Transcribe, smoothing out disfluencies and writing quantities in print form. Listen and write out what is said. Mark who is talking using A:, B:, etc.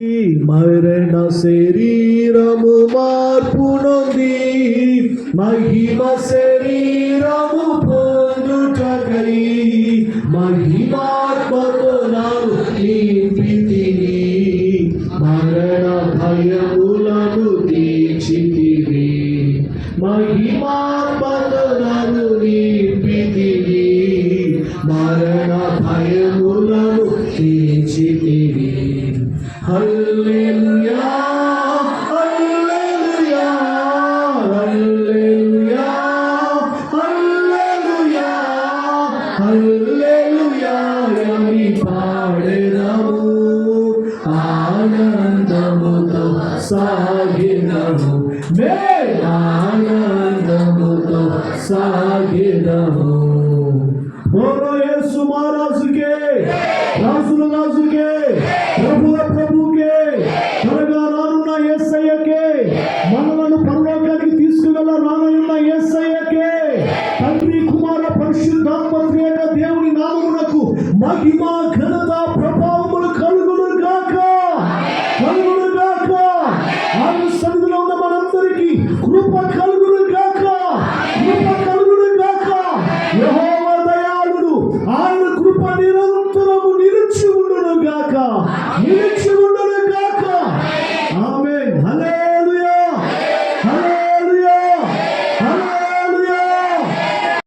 A: మరణ శరీరము మార్పు నొంది మహిమ శరీరము పొందుటకై మహిమాత్మతో నాను నింపితివి మరణ భయములను తీర్చితివి మహిమాత్మతో నాను నింపితివి మరణ భయములను తీర్చితివి. హల్లెలూయా హల్లెలూయా హల్లెలూయా హల్లెలూయా హల్లెలూయా అని పాడెదము ఆనందముతో సాగిదము మే ఆనందముతో సాగిదము. బోలో యేసు మహారాజుకే రాజుల రాజుకే ప్రభుల ప్రభుకే త్వరగా రానున్న యేసయ్యకే మనలను పరలోకానికి తీసుకువెళ్ళ రానున్న యేసయ్యకే తండ్రి కుమార పరిశుద్ధాత్మ త్రియేక దేవుని నామమునకు మహిమ ఘనత ప్రభావములు కలుగును గాక కలుగును గాక. ఆయన సన్నిధిలో ఉన్న మనందరికీ కృప కలుగును గాక కృప కలుగును గాక. యెహోవా దయాళుడు ఆయన కృప నిరంతరము నిలిచి ఉండును గాక నిలిచి